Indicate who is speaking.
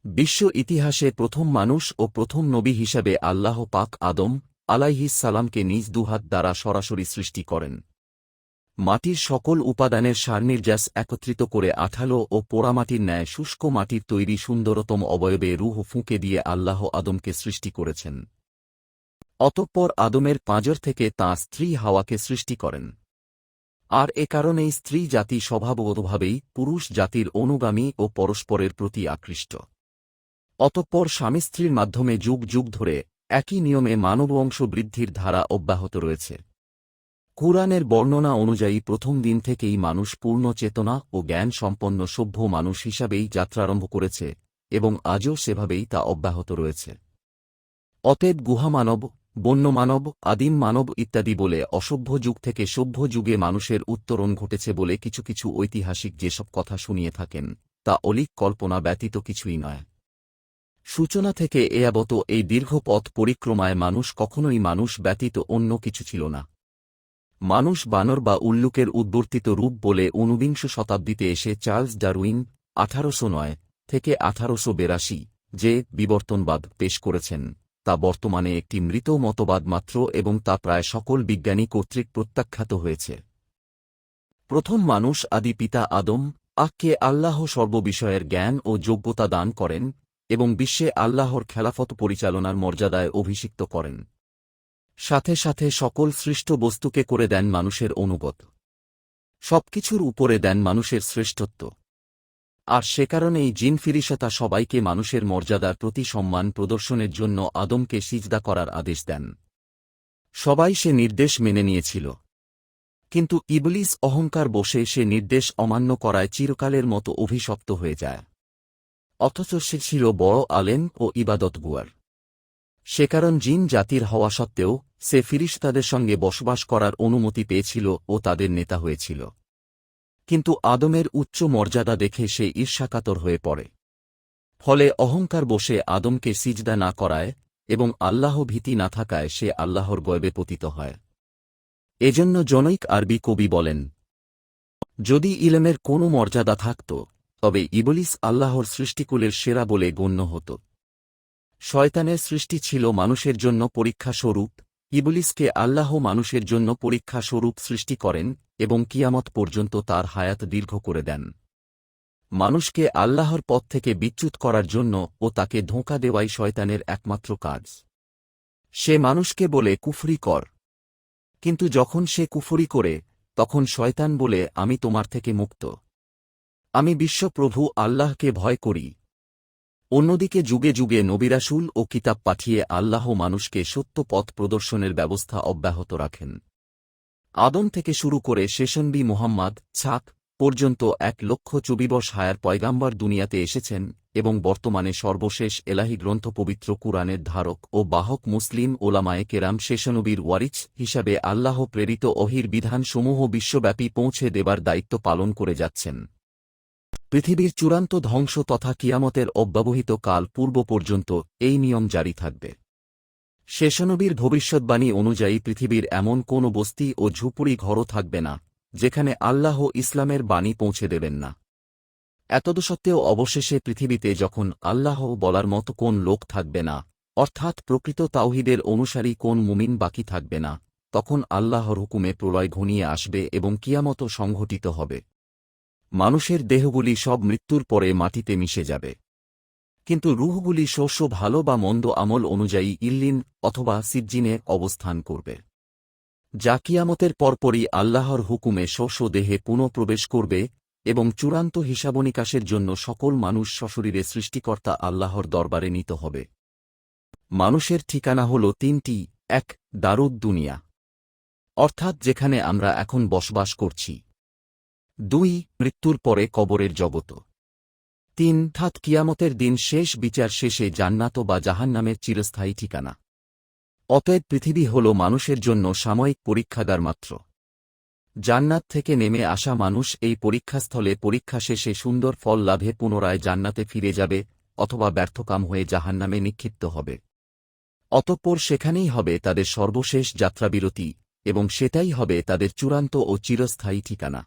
Speaker 1: বিশ্ব ইতিহাসে প্রথম মানুষ ও প্রথম নবী হিসাবে আল্লাহ পাক আদম আলাইহিস সালামকে নিজ দুহাত দ্বারা সরাসরি সৃষ্টি করেন। মাটির সকল উপাদানের সারনির্যাস একত্রিত করে আঠালো ও পোড়ামাটির ন্যায় শুষ্ক মাটির তৈরি সুন্দরতম অবয়বে রূহ ফুঁকে দিয়ে আল্লাহ আদমকে সৃষ্টি করেছেন। অতঃপর আদমের পাঁজর থেকে তাঁর স্ত্রী হাওয়াকে সৃষ্টি করেন। আর এ কারণেই স্ত্রী জাতি স্বভাবগতভাবেই পুরুষ জাতির অনুগামী ও পরস্পরের প্রতি আকৃষ্ট। অতঃপর স্বামী স্ত্রীর মাধ্যমে যুগ যুগ ধরে একই নিয়মে মানববংশ বৃদ্ধির ধারা অব্যাহত রয়েছে। কুরআনের বর্ণনা অনুযায়ী প্রথম দিন থেকেই মানুষ পূর্ণ চেতনা ও জ্ঞান সম্পন্ন সভ্য মানুষ হিসাবেই যাত্রারম্ভ করেছে এবং আজও সেভাবেই তা অব্যাহত রয়েছে। অতএব গুহামানব, বন্যমানব, আদিম মানব ইত্যাদি বলে অসভ্য যুগ থেকে সভ্য যুগে মানুষের উত্তরণ ঘটেছে বলে কিছু কিছু ঐতিহাসিক যেসব কথা শুনিয়ে থাকেন তা অলীক কল্পনা ব্যতীত কিছুই নয়। সূচনা থেকে এ যাবত এই দীর্ঘ পথ পরিক্রমায় মানুষ কখনোই মানুষ ব্যতীত অন্য কিছু ছিল না। মানুষ বানর বা উল্লুকের উদ্বর্তিত রূপ বলে ঊনবিংশ শতাব্দীতে এসে চার্লস ডারউইন 1809 থেকে 1882 যে বিবর্তনবাদ পেশ করেছেন তা বর্তমানে একটি মৃত মতবাদ মাত্র এবং তা প্রায় সকল বিজ্ঞানী কর্তৃক প্রত্যাখ্যাত হয়েছে। প্রথম মানুষ আদি পিতা আদম কে আল্লাহ সর্ববিষয়ের জ্ঞান ও যোগ্যতা দান করেন এবং বিশ্বে আল্লাহর খেলাফত পরিচালনার মর্যাদায় অভিষিক্ত করেন। সাথে সাথে সকল সৃষ্ট বস্তুকে করে দেন মানুষের অনুগত। সবকিছুর উপরে দেন মানুষের শ্রেষ্ঠত্ব। আর সে কারণেই জিন ফিরিশতা সবাইকে মানুষের মর্যাদার প্রতি সম্মান প্রদর্শনের জন্য আদমকে সিজদা করার আদেশ দেন। সবাই সে নির্দেশ মেনে নিয়েছিল, কিন্তু ইবলিস অহংকার বশে সে নির্দেশ অমান্য করায় চিরকালের মতো অভিশপ্ত হয়ে যায়। অথচ সে ছিল বড় আলেম ও ইবাদতগুয়ার। সে কারণ জিন জাতির হওয়া সত্ত্বেও সে ফিরিশতাদের সঙ্গে বসবাস করার অনুমতি পেয়েছিল ও তাদের নেতা হয়েছিল। কিন্তু আদমের উচ্চ মর্যাদা দেখে সে ঈর্ষাকাতর হয়ে পড়ে। ফলে অহংকার বশে আদমকে সিজদা না করায় এবং আল্লাহ ভীতি না থাকায় সে আল্লাহর গয়বে পতিত হয়। এজন্য জনৈক আরবি কবি বলেন, যদি ইলমের কোনো মর্যাদা থাকত তবে ইবলিস আল্লাহর সৃষ্টিকুলের সেরা বলে গণ্য হতো। শয়তানের সৃষ্টি ছিল মানুষের জন্য পরীক্ষা স্বরূপ। ইবলিসকে আল্লাহ মানুষের জন্য পরীক্ষা স্বরূপ সৃষ্টি করেন এবং কিয়ামত পর্যন্ত তার হায়াত দীর্ঘ করে দেন। মানুষকে আল্লাহর পথ থেকে বিচ্যুত করার জন্য ও তাকে ধোঁকা দেওয়াই শয়তানের একমাত্র কাজ। সে মানুষকে বলে কুফরি কর, কিন্তু যখন সে কুফরি করে তখন শয়তান বলে আমি তোমার থেকে মুক্ত, আমি বিশ্বপ্রভু আল্লাহকে ভয় করি। অন্যদিকে যুগে যুগে নবিরাসুল ও কিতাব পাঠিয়ে আল্লাহ মানুষকে সত্য পথ প্রদর্শনের ব্যবস্থা অব্যাহত রাখেন। আদম থেকে শুরু করে শেষনবী মুহাম্মদ ছাক পর্যন্ত 1,24 হায়ার পয়গাম্বর দুনিয়াতে এসেছেন এবং বর্তমানে সর্বশেষ এলাহি গ্রন্থ পবিত্র কুরআনের ধারক ও বাহক মুসলিম ওলামায়ে কেরাম শেষনবীর ওয়ারিস হিসাবে আল্লাহ প্রেরিত ওহীর বিধানসমূহ বিশ্বব্যাপী পৌঁছে দেবার দায়িত্ব পালন করে যাচ্ছেন। পৃথিবীর চূড়ান্ত ধ্বংস তথা কিয়ামতের অব্যবহিত কাল পূর্ব পর্যন্ত এই নিয়ম জারি থাকবে। শেষনবীর ভবিষ্যদ্বাণী অনুযায়ী পৃথিবীর এমন কোন বস্তি ও ঝুপড়ি ঘরও থাকবে না যেখানে আল্লাহ ইসলামের বাণী পৌঁছে দেবেন না। এতদসত্ত্বেও অবশেষে পৃথিবীতে যখন আল্লাহ বলার মতো কোন লোক থাকবে না, অর্থাৎ প্রকৃত তাওহীদের অনুসারী কোন মুমিন বাকি থাকবে না, তখন আল্লাহর হুকুমে প্রলয় ঘনিয়ে আসবে এবং কিয়ামত সংঘটিত হবে। মানুষের দেহগুলি সব মৃত্যুর পরে মাটিতে মিশে যাবে, কিন্তু রূহগুলি স্ব ভালো বা মন্দ আমল অনুযায়ী ইল্লিন অথবা সিজ্জিনে অবস্থান করবে, যা কিয়ামতের পরপরই আল্লাহর হুকুমে স্ব দেহে পুনঃপ্রবেশ করবে এবং চূড়ান্ত হিসাবনিকাশের জন্য সকল মানুষ সশরীরে সৃষ্টিকর্তা আল্লাহর দরবারে নীত হবে। মানুষের ঠিকানা হল তিনটি: 1. দারুদ দুনিয়া, অর্থাৎ যেখানে আমরা এখন বসবাস করছি। 2. মৃত্যুর পরে কবরের জগৎ। 3. কিয়ামতের দিন শেষ বিচার শেষে জান্নাত বা জাহান্নামের চিরস্থায়ী ঠিকানা। অতএব পৃথিবী হল মানুষের জন্য সাময়িক পরীক্ষাগার মাত্র। জান্নাত থেকে নেমে আসা মানুষ এই পরীক্ষাস্থলে পরীক্ষা শেষে সুন্দর ফল লাভে পুনরায় জান্নাতে ফিরে যাবে অথবা ব্যর্থকাম হয়ে জাহান্নামে নিক্ষিপ্ত হবে। অতঃপর সেখানেই হবে তাদের সর্বশেষ যাত্রাবিরতি এবং সেটাই হবে তাদের চূড়ান্ত ও চিরস্থায়ী ঠিকানা।